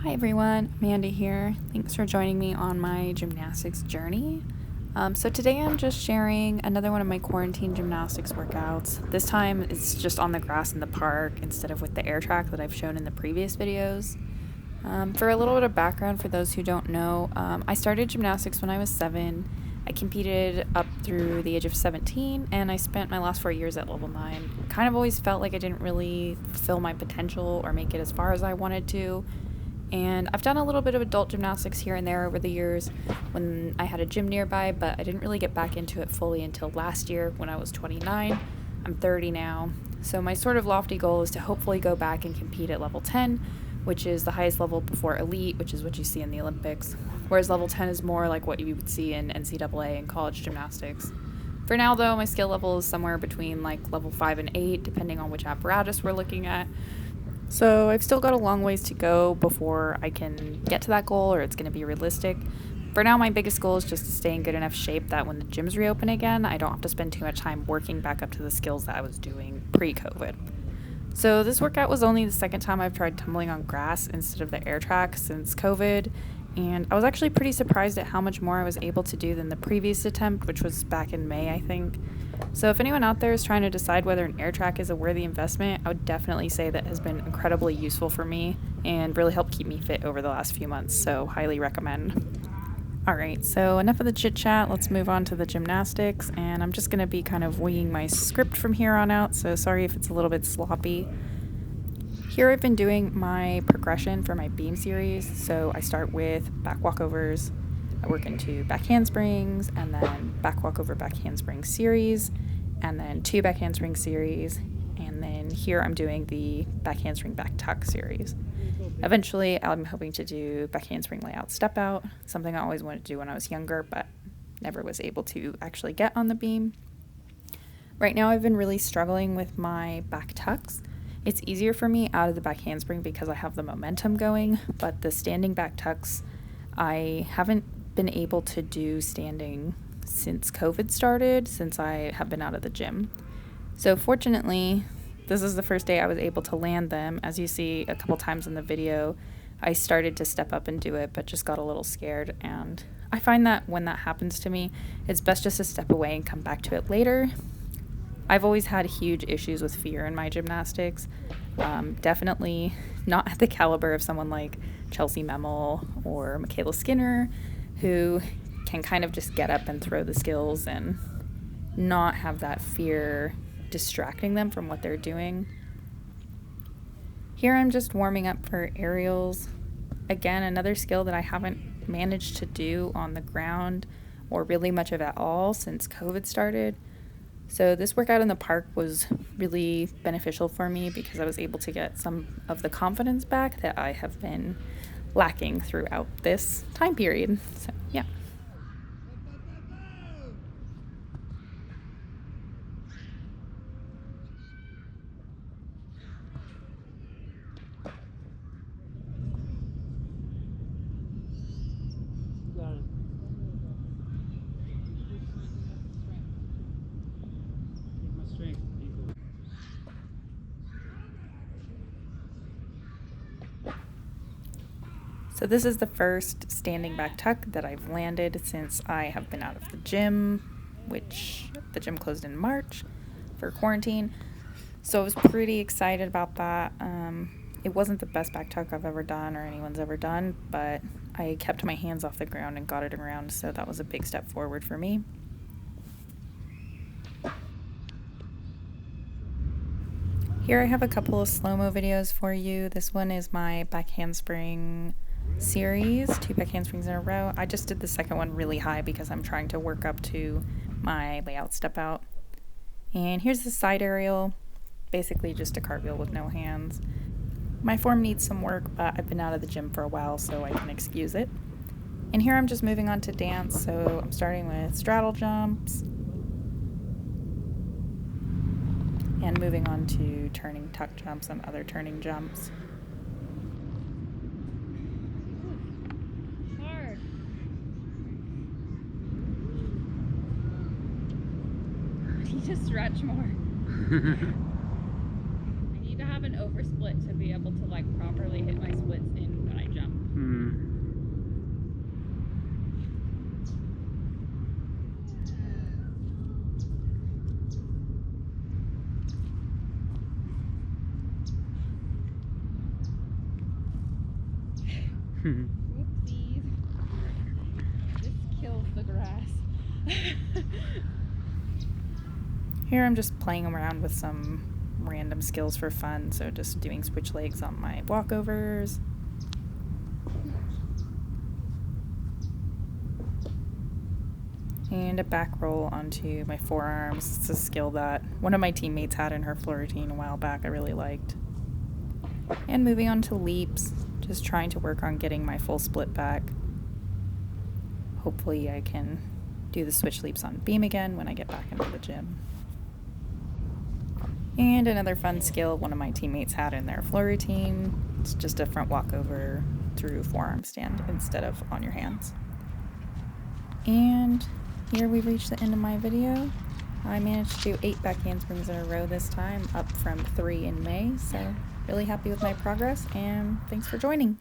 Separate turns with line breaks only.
Hi everyone, Amanda here. Thanks for joining me on my gymnastics journey. So today I'm just sharing another one of my quarantine gymnastics workouts. This time it's just on the grass in the park instead of with the air track that I've shown in the previous videos. For a little bit of background for those who don't know, I started gymnastics when I was 7. I competed up through the age of 17, and I spent my last 4 years at level 9. Kind of always felt like I didn't really fulfill my potential or make it as far as I wanted to. And I've done a little bit of adult gymnastics here and there over the years when I had a gym nearby, but I didn't really get back into it fully until last year when I was 29. I'm 30 now. So my sort of lofty goal is to hopefully go back and compete at level 10, which is the highest level before elite, which is what you see in the Olympics. Whereas level 10 is more like what you would see in NCAA and college gymnastics. For now though, my skill level is somewhere between like level 5 and 8, depending on which apparatus we're looking at. So I've still got a long ways to go before I can get to that goal, or it's going to be realistic. For now, my biggest goal is just to stay in good enough shape that when the gyms reopen again, I don't have to spend too much time working back up to the skills that I was doing pre-COVID. So this workout was only the second time I've tried tumbling on grass instead of the air track since COVID, and I was actually pretty surprised at how much more I was able to do than the previous attempt, which was back in May, I think. So if anyone out there is trying to decide whether an air track is a worthy investment, I would definitely say that has been incredibly useful for me and really helped keep me fit over the last few months, so highly recommend. Alright, so enough of the chit chat, let's move on to the gymnastics, and I'm just going to be kind of winging my script from here on out, so sorry if it's a little bit sloppy. Here I've been doing my progression for my beam series, so I start with back walkovers, I work into back handsprings, and then back walkover, back handspring series, and then 2 back handspring series, and then here I'm doing the back handspring back tuck series. Eventually I'm hoping to do back handspring layout step out, something I always wanted to do when I was younger, but never was able to actually get on the beam. Right now I've been really struggling with my back tucks. It's easier for me out of the back handspring because I have the momentum going, but the standing back tucks, I haven't been able to do standing since COVID started, since I have been out of the gym. So fortunately, this is the first day I was able to land them. As you see a couple times in the video, I started to step up and do it, but just got a little scared. And I find that when that happens to me, it's best just to step away and come back to it later. I've always had huge issues with fear in my gymnastics. Definitely not at the caliber of someone like Chelsea Memel or Michaela Skinner, who can kind of just get up and throw the skills and not have that fear distracting them from what they're doing. Here I'm just warming up for aerials. Again, another skill that I haven't managed to do on the ground or really much of at all since COVID started. So this workout in the park was really beneficial for me because I was able to get some of the confidence back that I have been lacking throughout this time period. So yeah. So this is the first standing back tuck that I've landed since I have been out of the gym, which the gym closed in March for quarantine. So I was pretty excited about that. It wasn't the best back tuck I've ever done or anyone's ever done, but I kept my hands off the ground and got it around, so that was a big step forward for me. Here I have a couple of slow-mo videos for you. This one is my back handspring series, 2 back handsprings in a row. I just did the second one really high because I'm trying to work up to my layout step out. And here's the side aerial, basically just a cartwheel with no hands. My form needs some work, but I've been out of the gym for a while, so I can excuse it. And here I'm just moving on to dance, so I'm starting with straddle jumps and moving on to turning tuck jumps and other turning jumps.
Hard. I need to stretch more. I need to have an oversplit to be able to like properly hit my splits in when I jump. Whoopsies. This kills the grass.
Here I'm just playing around with some random skills for fun, so just doing switch legs on my walkovers. And a back roll onto my forearms. It's a skill that one of my teammates had in her floor routine a while back I really liked. And moving on to leaps, just trying to work on getting my full split back. Hopefully I can do the switch leaps on beam again when I get back into the gym. And another fun skill one of my teammates had in their floor routine. It's just a front walkover through forearm stand instead of on your hands. And here we've reached the end of my video. I managed to do 8 back handsprings in a row this time, up from 3 in May, so really happy with my progress, and thanks for joining.